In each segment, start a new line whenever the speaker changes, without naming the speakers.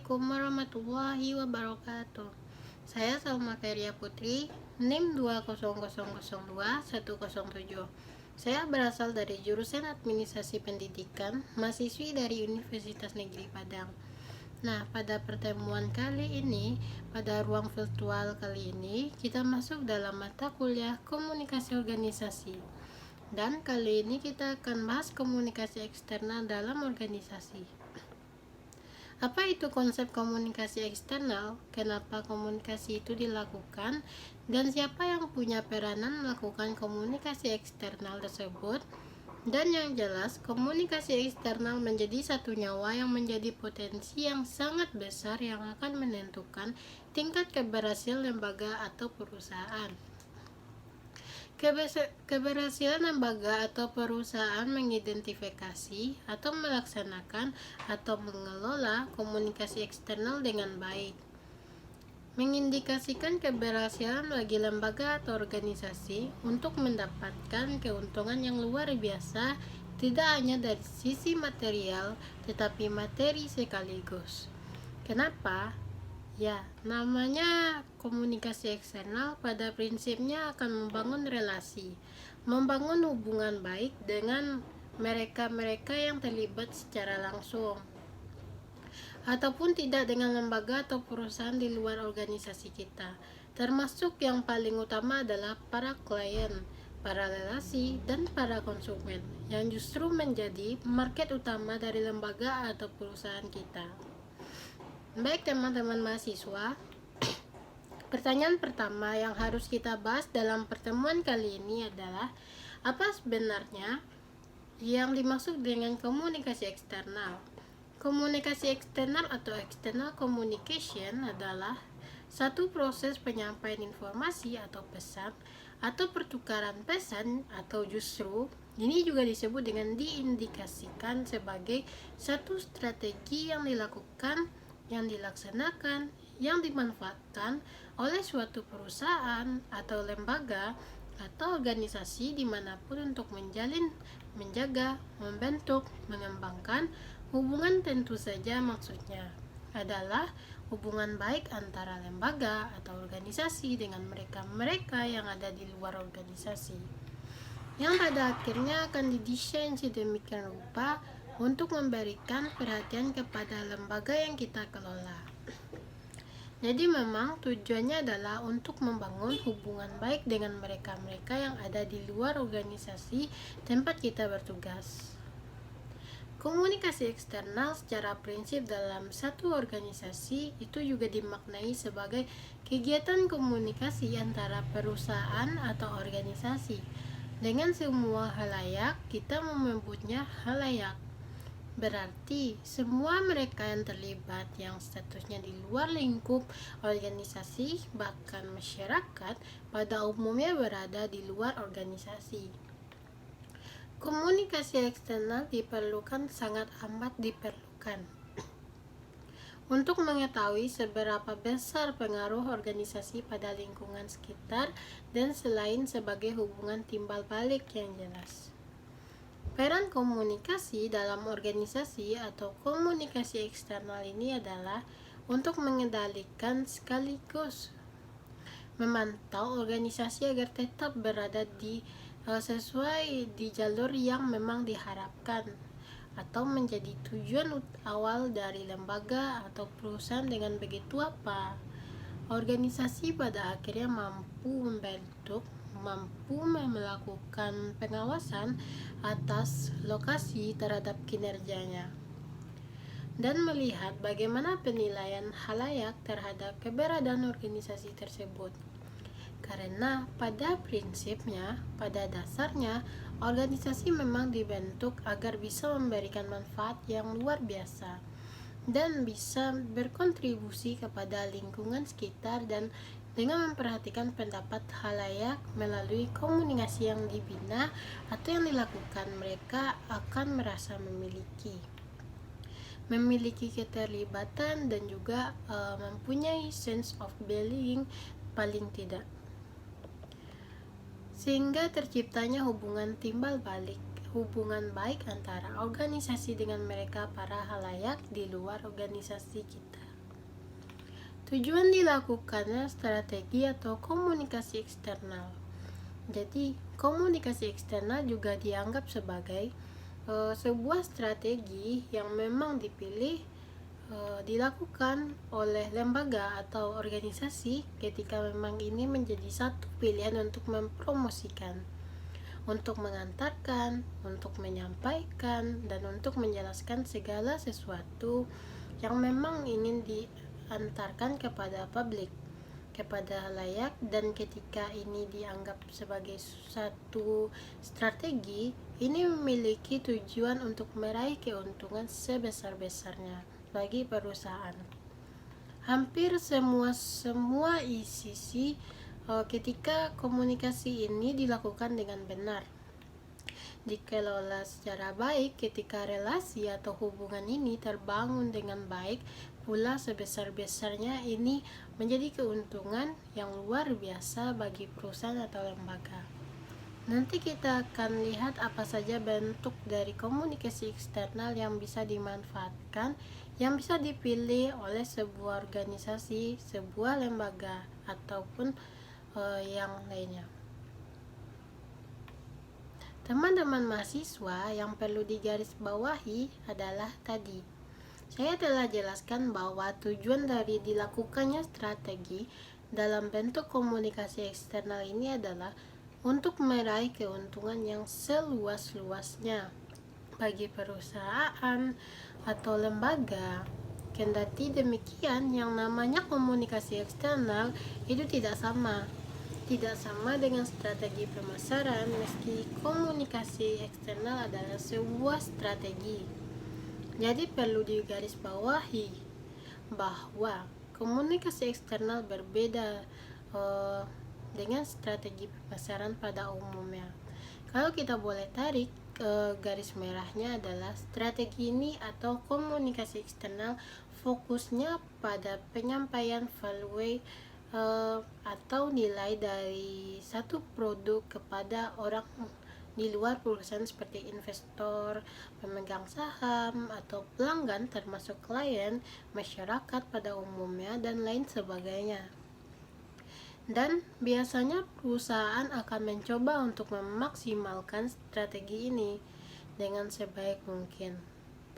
Assalamualaikum warahmatullahi wabarakatuh. Saya Salma Khairiyah Putri, NIM 20002-107. Saya berasal dari jurusan Administrasi Pendidikan, mahasiswi dari Universitas Negeri Padang. Nah, pada pertemuan kali ini, pada ruang virtual kali ini, kita masuk dalam mata kuliah komunikasi organisasi. Dan kali ini kita akan bahas komunikasi eksternal dalam organisasi. Apa itu konsep komunikasi eksternal? Kenapa komunikasi itu dilakukan? Dan siapa yang punya peranan melakukan komunikasi eksternal tersebut? Dan yang jelas, komunikasi eksternal menjadi satu nyawa yang menjadi potensi yang sangat besar yang akan menentukan tingkat keberhasilan lembaga atau perusahaan. Keberhasilan lembaga atau perusahaan mengidentifikasi atau melaksanakan atau mengelola komunikasi eksternal dengan baik. Mengindikasikan keberhasilan bagi lembaga atau organisasi untuk mendapatkan keuntungan yang luar biasa, tidak hanya dari sisi material, tetapi materi sekaligus. Kenapa? Ya, namanya komunikasi eksternal pada prinsipnya akan membangun relasi, membangun hubungan baik dengan mereka-mereka yang terlibat secara langsung, ataupun tidak dengan lembaga atau perusahaan di luar organisasi kita, termasuk yang paling utama adalah para klien, para relasi, dan para konsumen, yang justru menjadi market utama dari lembaga atau perusahaan kita. Baik teman-teman mahasiswa, pertanyaan pertama yang harus kita bahas dalam pertemuan kali ini adalah apa sebenarnya yang dimaksud dengan komunikasi eksternal? Komunikasi eksternal atau external communication adalah satu proses penyampaian informasi atau pesan atau pertukaran pesan atau justru ini juga disebut dengan diindikasikan sebagai satu strategi yang dilakukan, yang dilaksanakan, yang dimanfaatkan oleh suatu perusahaan atau lembaga atau organisasi dimanapun untuk menjalin, menjaga, membentuk, mengembangkan hubungan. Tentu saja maksudnya adalah hubungan baik antara lembaga atau organisasi dengan mereka-mereka yang ada di luar organisasi, yang pada akhirnya akan didesain sedemikian rupa untuk memberikan perhatian kepada lembaga yang kita kelola. Jadi memang tujuannya adalah untuk membangun hubungan baik dengan mereka-mereka yang ada di luar organisasi tempat kita bertugas. Komunikasi eksternal secara prinsip dalam satu organisasi itu juga dimaknai sebagai kegiatan komunikasi antara perusahaan atau organisasi dengan semua halayak. Kita menyebutnya halayak. Berarti semua mereka yang terlibat yang statusnya di luar lingkup organisasi, bahkan masyarakat pada umumnya berada di luar organisasi. Komunikasi eksternal diperlukan, sangat amat diperlukan, untuk mengetahui seberapa besar pengaruh organisasi pada lingkungan sekitar dan selain sebagai hubungan timbal balik yang jelas. Peran komunikasi dalam organisasi atau komunikasi eksternal ini adalah untuk mengendalikan sekaligus memantau organisasi agar tetap berada sesuai di jalur yang memang diharapkan atau menjadi tujuan awal dari lembaga atau perusahaan. Dengan begitu organisasi pada akhirnya mampu membentuk, mampu melakukan pengawasan atas lokasi terhadap kinerjanya dan melihat bagaimana penilaian halayak terhadap keberadaan organisasi tersebut. Karena pada prinsipnya, pada dasarnya, organisasi memang dibentuk agar bisa memberikan manfaat yang luar biasa dan bisa berkontribusi kepada lingkungan sekitar dan dengan memperhatikan pendapat halayak melalui komunikasi yang dibina atau yang dilakukan, mereka akan merasa memiliki keterlibatan dan juga mempunyai sense of belonging paling tidak, sehingga terciptanya hubungan timbal balik, hubungan baik antara organisasi dengan mereka para halayak di luar organisasi kita. Tujuan dilakukannya strategi atau komunikasi eksternal. Jadi, komunikasi eksternal juga dianggap sebagai sebuah strategi yang memang dipilih dilakukan oleh lembaga atau organisasi ketika memang ini menjadi satu pilihan untuk mempromosikan, untuk mengantarkan, untuk menyampaikan, dan untuk menjelaskan segala sesuatu yang memang ingin diantarkan kepada publik, kepada halayak. Dan ketika ini dianggap sebagai satu strategi, ini memiliki tujuan untuk meraih keuntungan sebesar-besarnya bagi perusahaan. Hampir semua sisi ketika komunikasi ini dilakukan dengan benar, dikelola secara baik, ketika relasi atau hubungan ini terbangun dengan baik pula sebesar-besarnya, ini menjadi keuntungan yang luar biasa bagi perusahaan atau lembaga. Nanti kita akan lihat apa saja bentuk dari komunikasi eksternal yang bisa dimanfaatkan, yang bisa dipilih oleh sebuah organisasi, sebuah lembaga, ataupun yang lainnya. Teman-teman mahasiswa, yang perlu digarisbawahi adalah tadi saya telah jelaskan bahwa tujuan dari dilakukannya strategi dalam bentuk komunikasi eksternal ini adalah untuk meraih keuntungan yang seluas-luasnya bagi perusahaan atau lembaga. Kendati demikian, yang namanya komunikasi eksternal itu tidak sama dengan strategi pemasaran, meski komunikasi eksternal adalah sebuah strategi. Jadi perlu digarisbawahi bahwa komunikasi eksternal berbeda dengan strategi pemasaran pada umumnya. Kalau kita boleh tarik garis merahnya adalah strategi ini atau komunikasi eksternal fokusnya pada penyampaian value atau nilai dari satu produk kepada orang di luar perusahaan seperti investor, pemegang saham, atau pelanggan termasuk klien, masyarakat pada umumnya, dan lain sebagainya. Dan biasanya perusahaan akan mencoba untuk memaksimalkan strategi ini dengan sebaik mungkin.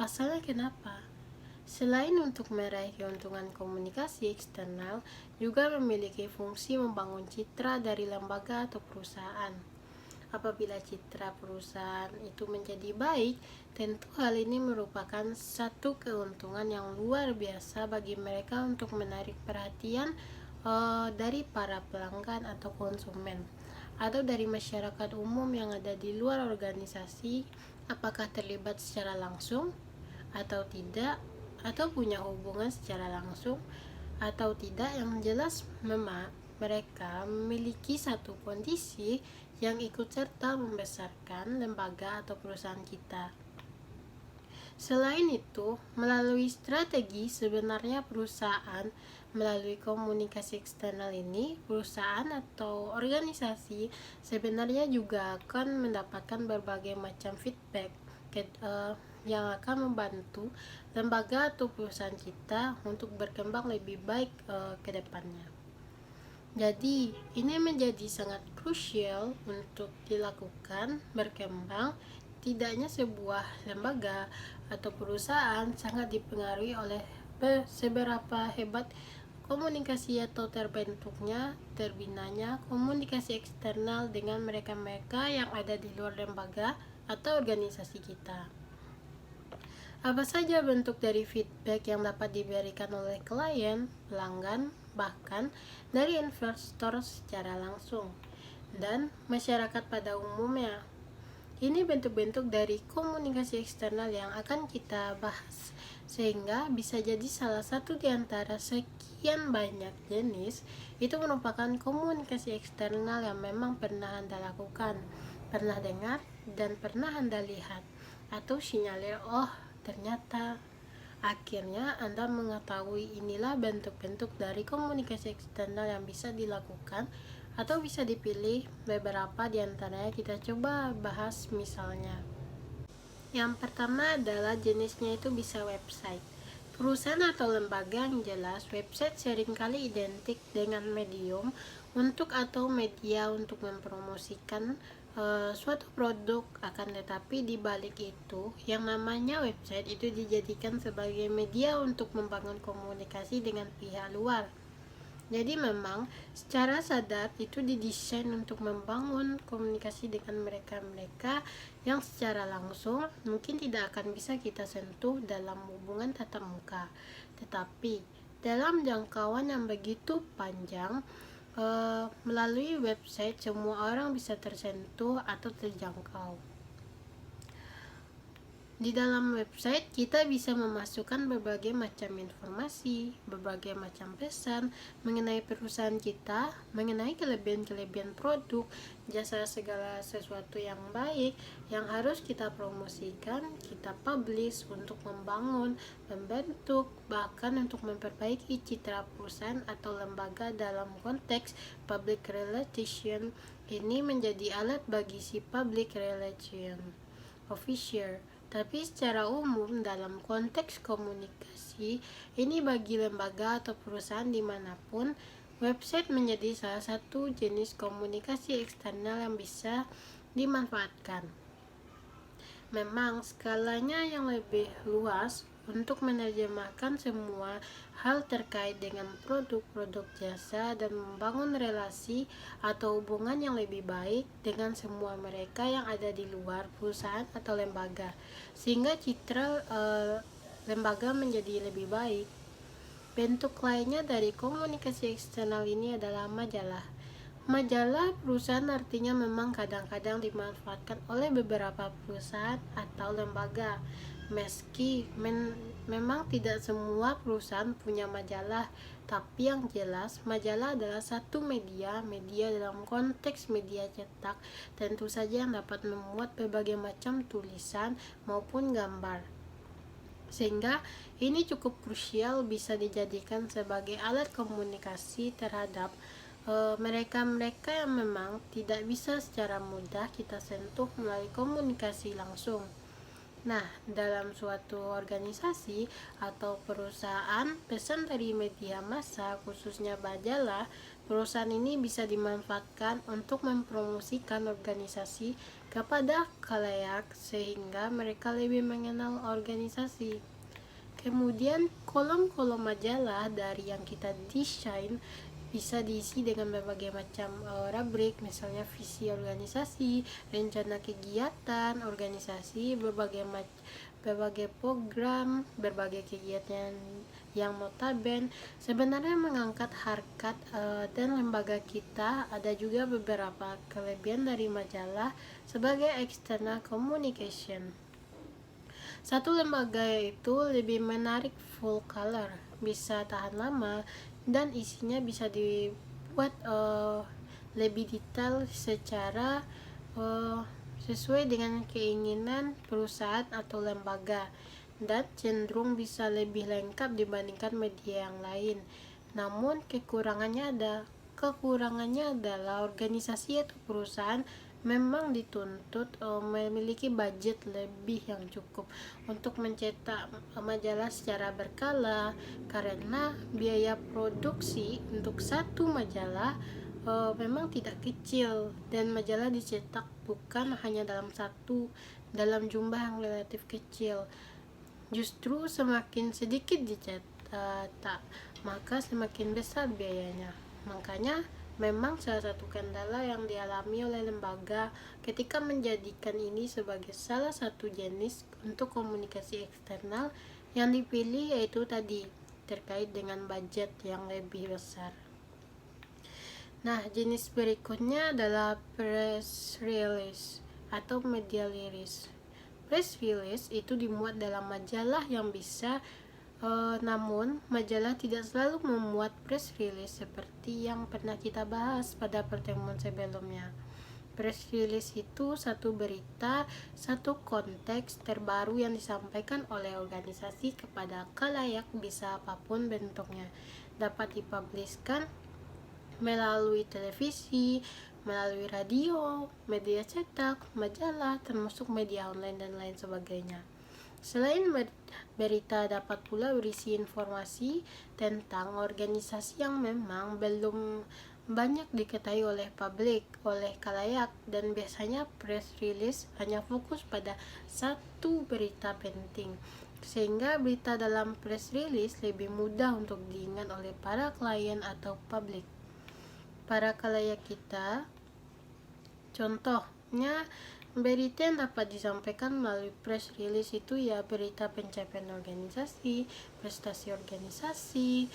Pasalnya kenapa? Selain untuk meraih keuntungan, komunikasi eksternal juga memiliki fungsi membangun citra dari lembaga atau perusahaan. Apabila citra perusahaan itu menjadi baik, tentu hal ini merupakan satu keuntungan yang luar biasa bagi mereka untuk menarik perhatian dari para pelanggan atau konsumen, atau dari masyarakat umum yang ada di luar organisasi, apakah terlibat secara langsung atau tidak, atau punya hubungan secara langsung atau tidak. Yang jelas mereka memiliki satu kondisi yang ikut serta membesarkan lembaga atau perusahaan kita. Selain itu, melalui strategi, sebenarnya perusahaan melalui komunikasi eksternal ini, perusahaan atau organisasi sebenarnya juga akan mendapatkan berbagai macam feedback yang akan membantu lembaga atau perusahaan kita untuk berkembang lebih baik ke depannya. Jadi, ini menjadi sangat krusial untuk dilakukan berkembang. Tidaknya sebuah lembaga atau perusahaan sangat dipengaruhi oleh seberapa hebat komunikasi atau terbinanya komunikasi eksternal dengan mereka-mereka yang ada di luar lembaga atau organisasi kita. Apa saja bentuk dari feedback yang dapat diberikan oleh klien, pelanggan, bahkan dari investor secara langsung, dan masyarakat pada umumnya. Ini bentuk-bentuk dari komunikasi eksternal yang akan kita bahas, sehingga bisa jadi salah satu di antara sekian banyak jenis itu merupakan komunikasi eksternal yang memang pernah Anda lakukan, pernah dengar, dan pernah Anda lihat, atau sinyalir, ternyata. Akhirnya Anda mengetahui inilah bentuk-bentuk dari komunikasi eksternal yang bisa dilakukan atau bisa dipilih. Beberapa di antaranya kita coba bahas misalnya. Yang pertama adalah jenisnya itu bisa website. perusahaan atau lembaga yang jelas, website seringkali identik dengan medium untuk atau media untuk mempromosikan suatu produk. Akan tetapi di balik itu, yang namanya website itu dijadikan sebagai media untuk membangun komunikasi dengan pihak luar. Jadi memang secara sadar itu didesain untuk membangun komunikasi dengan mereka-mereka yang secara langsung mungkin tidak akan bisa kita sentuh dalam hubungan tatap muka. Tetapi dalam jangkauan yang begitu panjang, melalui website semua orang bisa tersentuh atau terjangkau. Di dalam website kita bisa memasukkan berbagai macam informasi, berbagai macam pesan mengenai perusahaan kita, mengenai kelebihan-kelebihan produk, jasa, segala sesuatu yang baik yang harus kita promosikan, kita publish untuk membangun, membentuk, bahkan untuk memperbaiki citra perusahaan atau lembaga dalam konteks public relation. Ini menjadi alat bagi si public relation officer. Tapi secara umum dalam konteks komunikasi ini bagi lembaga atau perusahaan dimanapun, website menjadi salah satu jenis komunikasi eksternal yang bisa dimanfaatkan. Memang skalanya yang lebih luas untuk menerjemahkan semua hal terkait dengan produk-produk jasa dan membangun relasi atau hubungan yang lebih baik dengan semua mereka yang ada di luar perusahaan atau lembaga, sehingga citra lembaga menjadi lebih baik. Bentuk lainnya dari komunikasi eksternal ini adalah majalah. Majalah perusahaan artinya memang kadang-kadang dimanfaatkan oleh beberapa perusahaan atau lembaga. Meski memang tidak semua perusahaan punya majalah, tapi yang jelas majalah adalah satu media dalam konteks media cetak, tentu saja yang dapat memuat berbagai macam tulisan maupun gambar. Sehingga ini cukup krusial bisa dijadikan sebagai alat komunikasi terhadap mereka-mereka yang memang tidak bisa secara mudah kita sentuh melalui komunikasi langsung. Nah, dalam suatu organisasi atau perusahaan, pesan dari media massa, khususnya majalah, perusahaan ini bisa dimanfaatkan untuk mempromosikan organisasi kepada khalayak sehingga mereka lebih mengenal organisasi. Kemudian kolom-kolom majalah dari yang kita desain bisa diisi dengan berbagai macam rubrik, misalnya visi organisasi, rencana kegiatan organisasi, berbagai program, berbagai kegiatan yang notabene sebenarnya mengangkat harkat dan lembaga kita. Ada juga beberapa kelebihan dari majalah sebagai external communication. Satu lembaga itu lebih menarik, full color, bisa tahan lama, dan isinya bisa dibuat lebih detail secara sesuai dengan keinginan perusahaan atau lembaga, dan cenderung bisa lebih lengkap dibandingkan media yang lain. Namun kekurangannya adalah organisasi atau perusahaan memang dituntut memiliki budget lebih yang cukup untuk mencetak majalah secara berkala, karena biaya produksi untuk satu majalah memang tidak kecil, dan majalah dicetak bukan hanya dalam jumlah yang relatif kecil. Justru semakin sedikit dicetak, maka semakin besar biayanya. Makanya memang salah satu kendala yang dialami oleh lembaga ketika menjadikan ini sebagai salah satu jenis untuk komunikasi eksternal yang dipilih, yaitu tadi terkait dengan budget yang lebih besar. Nah, jenis berikutnya adalah press release atau media release. Press release itu dimuat dalam majalah yang bisa namun, majalah tidak selalu memuat press release seperti yang pernah kita bahas pada pertemuan sebelumnya. Press release itu satu berita, satu konteks terbaru yang disampaikan oleh organisasi kepada khalayak, bisa apapun bentuknya. Dapat dipubliskan melalui televisi, melalui radio, media cetak, majalah, termasuk media online dan lain sebagainya. Selain berita dapat pula berisi informasi tentang organisasi yang memang belum banyak diketahui oleh publik, oleh khalayak, dan biasanya press release hanya fokus pada satu berita penting, sehingga berita dalam press release lebih mudah untuk diingat oleh para klien atau publik. Para khalayak kita, contohnya berita yang dapat disampaikan melalui press release itu ya berita pencapaian organisasi, prestasi organisasi,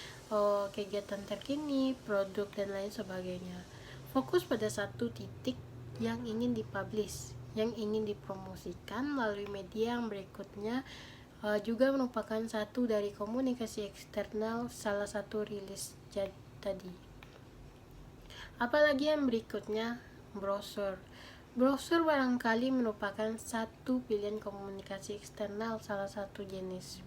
kegiatan terkini, produk dan lain sebagainya. Fokus pada satu titik yang ingin dipublish, yang ingin dipromosikan melalui media yang berikutnya, juga merupakan satu dari komunikasi eksternal salah satu rilis tadi. Apalagi yang berikutnya, brosur. Brosur barangkali merupakan satu pilihan komunikasi eksternal salah satu jenis.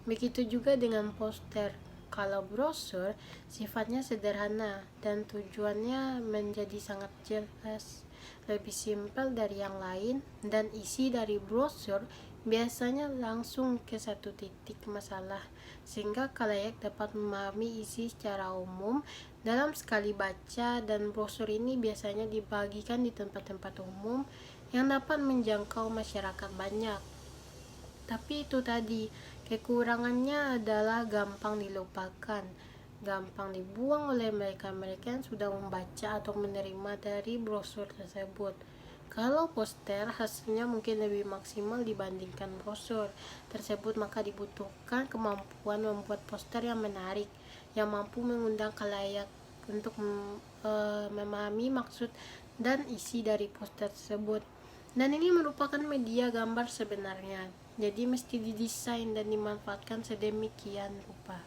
Begitu juga dengan poster. Kalau brosur sifatnya sederhana dan tujuannya menjadi sangat jelas, lebih simpel dari yang lain, dan isi dari brosur biasanya langsung ke satu titik masalah, sehingga khalayak dapat memahami isi secara umum dalam sekali baca. Dan brosur ini biasanya dibagikan di tempat-tempat umum yang dapat menjangkau masyarakat banyak. Tapi itu tadi, kekurangannya adalah gampang dilupakan, gampang dibuang oleh mereka-mereka yang sudah membaca atau menerima dari brosur tersebut. Kalau poster hasilnya mungkin lebih maksimal dibandingkan brosur tersebut, maka dibutuhkan kemampuan membuat poster yang menarik, yang mampu mengundang khalayak untuk memahami maksud dan isi dari poster tersebut. Dan ini merupakan media gambar sebenarnya, jadi mesti didesain dan dimanfaatkan sedemikian rupa.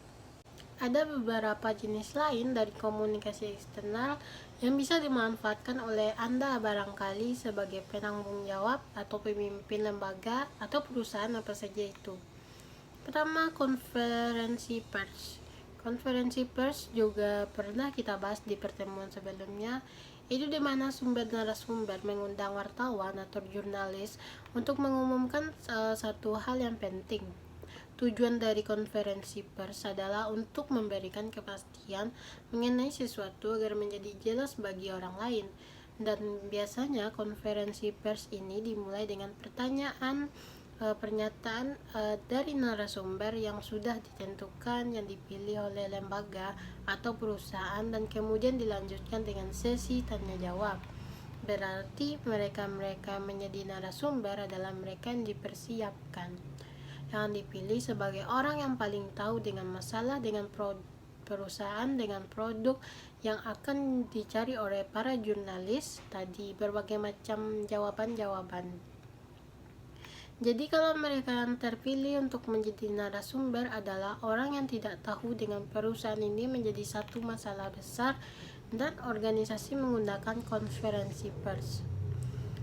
Ada beberapa jenis lain dari komunikasi eksternal yang bisa dimanfaatkan oleh Anda barangkali sebagai penanggung jawab atau pemimpin lembaga atau perusahaan apa saja itu. Pertama, konferensi pers. Konferensi pers juga pernah kita bahas di pertemuan sebelumnya, itu di mana sumber narasumber mengundang wartawan atau jurnalis untuk mengumumkan satu hal yang penting. Tujuan dari konferensi pers adalah untuk memberikan kepastian mengenai sesuatu agar menjadi jelas bagi orang lain. Dan biasanya konferensi pers ini dimulai dengan pernyataan dari narasumber yang sudah ditentukan, yang dipilih oleh lembaga atau perusahaan, dan kemudian dilanjutkan dengan sesi tanya jawab. Berarti mereka-mereka menjadi narasumber adalah mereka yang dipersiapkan, yang dipilih sebagai orang yang paling tahu dengan masalah, dengan perusahaan, dengan produk yang akan dicari oleh para jurnalis tadi, berbagai macam jawaban-jawaban. Jadi kalau mereka yang terpilih untuk menjadi narasumber adalah orang yang tidak tahu dengan perusahaan ini menjadi satu masalah besar, dan organisasi menggunakan konferensi pers.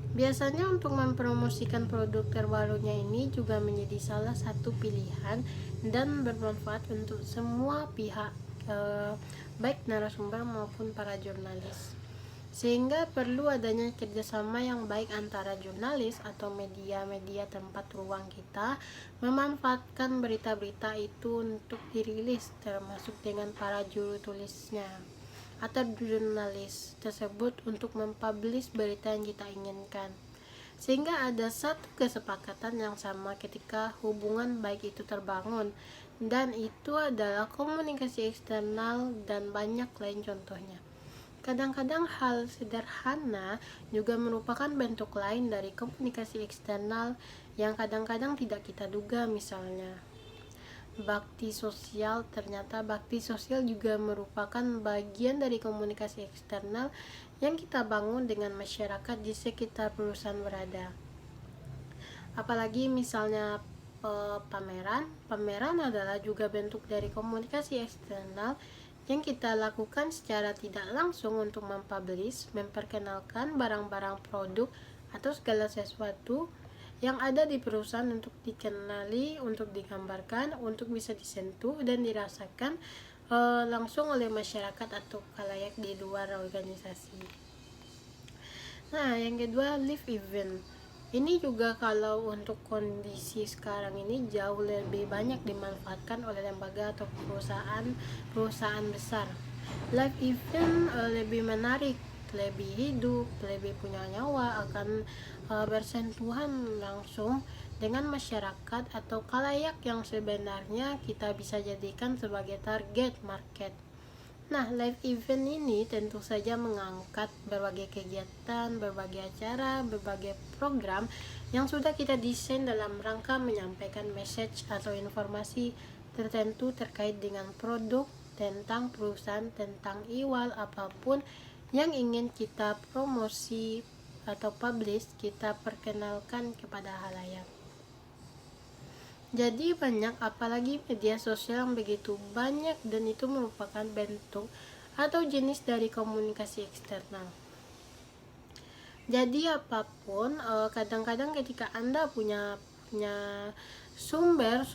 Biasanya untuk mempromosikan produk terbarunya ini juga menjadi salah satu pilihan dan bermanfaat untuk semua pihak, baik narasumber maupun para jurnalis. Sehingga perlu adanya kerjasama yang baik antara jurnalis atau media-media tempat ruang kita memanfaatkan berita-berita itu untuk dirilis, termasuk dengan para juru tulisnya atau jurnalis tersebut untuk mempublish berita yang kita inginkan, sehingga ada satu kesepakatan yang sama ketika hubungan baik itu terbangun. Dan itu adalah komunikasi eksternal dan banyak lain contohnya. Kadang-kadang hal sederhana juga merupakan bentuk lain dari komunikasi eksternal yang kadang-kadang tidak kita duga. Misalnya bakti sosial. Ternyata bakti sosial juga merupakan bagian dari komunikasi eksternal yang kita bangun dengan masyarakat di sekitar perusahaan berada. Apalagi misalnya pameran adalah juga bentuk dari komunikasi eksternal yang kita lakukan secara tidak langsung untuk mempublish, memperkenalkan barang-barang, produk atau segala sesuatu yang ada di perusahaan untuk dikenali, untuk digambarkan, untuk bisa disentuh dan dirasakan langsung oleh masyarakat atau khalayak di luar organisasi. Nah, yang kedua, live event. Ini juga kalau untuk kondisi sekarang ini jauh lebih banyak dimanfaatkan oleh lembaga atau perusahaan besar. Live event lebih menarik, lebih hidup, lebih punya nyawa, akan bersentuhan langsung dengan masyarakat atau khalayak yang sebenarnya kita bisa jadikan sebagai target market. Nah, live event ini tentu saja mengangkat berbagai kegiatan, berbagai acara, berbagai program yang sudah kita desain dalam rangka menyampaikan message atau informasi tertentu terkait dengan produk, tentang perusahaan, tentang iwal apapun yang ingin kita promosi atau publish, kita perkenalkan kepada halayak. Jadi banyak, apalagi media sosial yang begitu banyak, dan itu merupakan bentuk atau jenis dari komunikasi eksternal. Jadi apapun, kadang-kadang ketika Anda punya sumber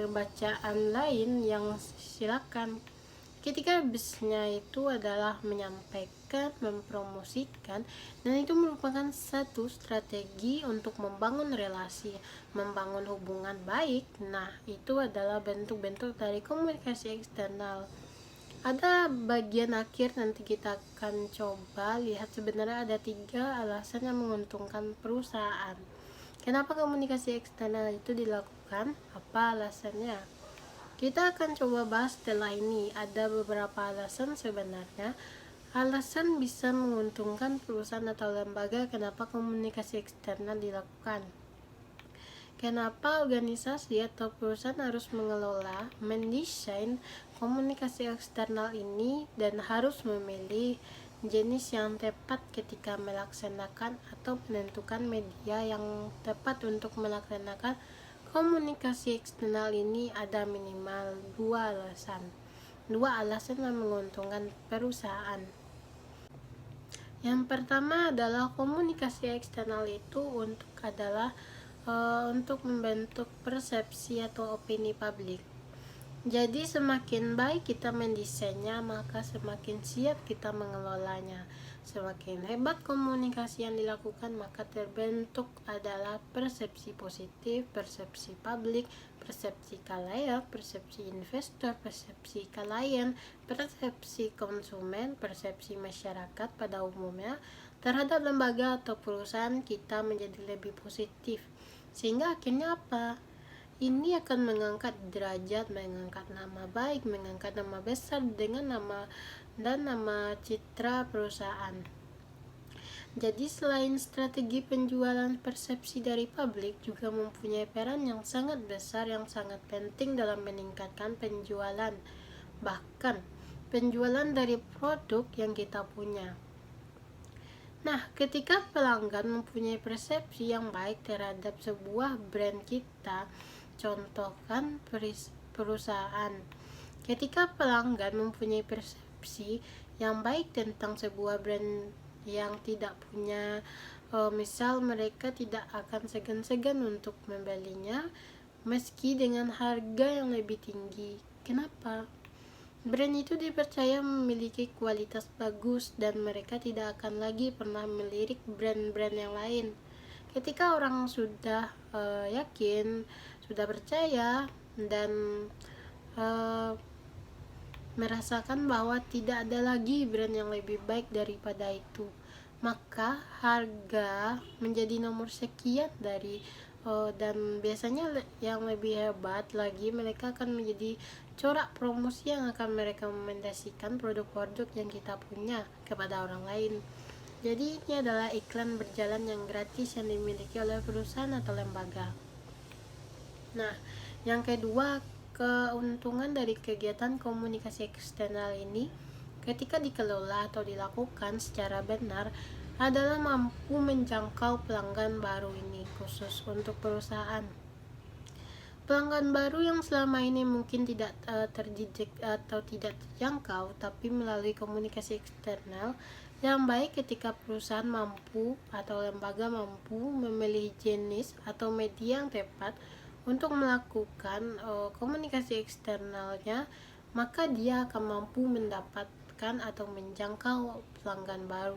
bacaan lain, yang silakan. Ketika bisnya itu adalah menyampaikan, mempromosikan, dan itu merupakan satu strategi untuk membangun relasi, membangun hubungan baik. Nah, itu adalah bentuk-bentuk dari komunikasi eksternal. Ada bagian akhir, nanti kita akan coba lihat sebenarnya ada 3 alasan yang menguntungkan perusahaan. Kenapa komunikasi eksternal itu dilakukan? Apa alasannya? Kita akan coba bahas setelah ini. Ada beberapa alasan sebenarnya. Alasan bisa menguntungkan perusahaan atau lembaga kenapa komunikasi eksternal dilakukan. Kenapa organisasi atau perusahaan harus mengelola, mendesain komunikasi eksternal ini, dan harus memilih jenis yang tepat ketika melaksanakan atau menentukan media yang tepat untuk melaksanakan komunikasi eksternal ini. Ada minimal 2 alasan yang menguntungkan perusahaan. Yang pertama adalah komunikasi eksternal itu untuk membentuk persepsi atau opini publik. Jadi semakin baik kita mendesainnya, maka semakin siap kita mengelolanya. Semakin hebat komunikasi yang dilakukan, maka terbentuk adalah persepsi positif, persepsi publik, persepsi khalayak, persepsi investor, persepsi klien, persepsi konsumen, persepsi masyarakat pada umumnya terhadap lembaga atau perusahaan kita menjadi lebih positif. Sehingga akhirnya apa? Ini akan mengangkat derajat, mengangkat nama baik, mengangkat nama besar dengan nama citra perusahaan. Jadi selain strategi penjualan, persepsi dari publik juga mempunyai peran yang sangat besar, yang sangat penting dalam meningkatkan penjualan, bahkan penjualan dari produk yang kita punya. Nah, ketika pelanggan mempunyai persepsi yang baik terhadap sebuah brand kita, contohkan perusahaan. Ketika pelanggan mempunyai persepsi yang baik tentang sebuah brand yang tidak punya, misal mereka tidak akan segan-segan untuk membelinya meski dengan harga yang lebih tinggi. Kenapa? Brand itu dipercaya memiliki kualitas bagus dan mereka tidak akan lagi pernah melirik brand-brand yang lain. Ketika orang sudah yakin, sudah percaya, dan merasakan bahwa tidak ada lagi brand yang lebih baik daripada itu, maka harga menjadi nomor sekian dari dan biasanya yang lebih hebat lagi, mereka akan menjadi corak promosi yang akan mereka rekomendasikan produk-produk yang kita punya kepada orang lain. Jadi ini adalah iklan berjalan yang gratis yang dimiliki oleh perusahaan atau lembaga. Nah, yang kedua, keuntungan dari kegiatan komunikasi eksternal ini ketika dikelola atau dilakukan secara benar adalah mampu menjangkau pelanggan baru. Ini khusus untuk perusahaan. Pelanggan baru yang selama ini mungkin tidak terdidik atau tidak terjangkau, tapi melalui komunikasi eksternal yang baik, ketika perusahaan mampu atau lembaga mampu memilih jenis atau media yang tepat untuk melakukan komunikasi eksternalnya, maka dia akan mampu mendapatkan atau menjangkau pelanggan baru.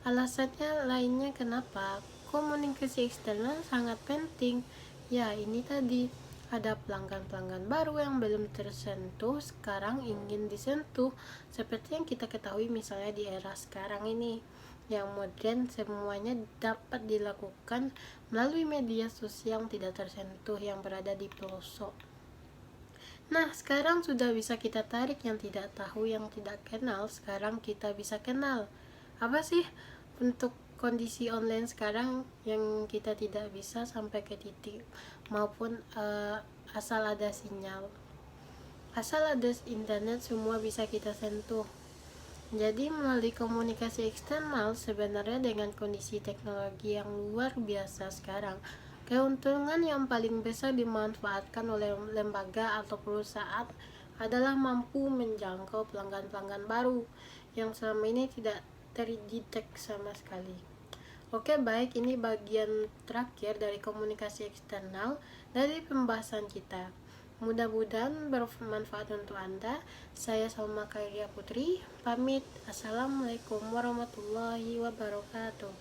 Alasannya lainnya kenapa komunikasi eksternal sangat penting. Ya, ini tadi ada pelanggan-pelanggan baru yang belum tersentuh, sekarang ingin disentuh. Seperti yang kita ketahui misalnya di era sekarang ini, yang modern, semuanya dapat dilakukan melalui media sosial yang tidak tersentuh, yang berada di pelosok. Nah, sekarang sudah bisa kita tarik yang tidak tahu, yang tidak kenal, sekarang kita bisa kenal. Apa sih untuk kondisi online sekarang yang kita tidak bisa sampai ke titik maupun asal ada sinyal, asal ada internet, semua bisa kita sentuh. Jadi melalui komunikasi eksternal, sebenarnya dengan kondisi teknologi yang luar biasa sekarang, keuntungan yang paling besar dimanfaatkan oleh lembaga atau perusahaan adalah mampu menjangkau pelanggan-pelanggan baru yang selama ini tidak terdetek sama sekali. Oke, baik, ini bagian terakhir dari komunikasi eksternal dari pembahasan kita. Mudah-mudahan bermanfaat untuk Anda. Saya Salma Khairia Putri, pamit. Assalamualaikum warahmatullahi wabarakatuh.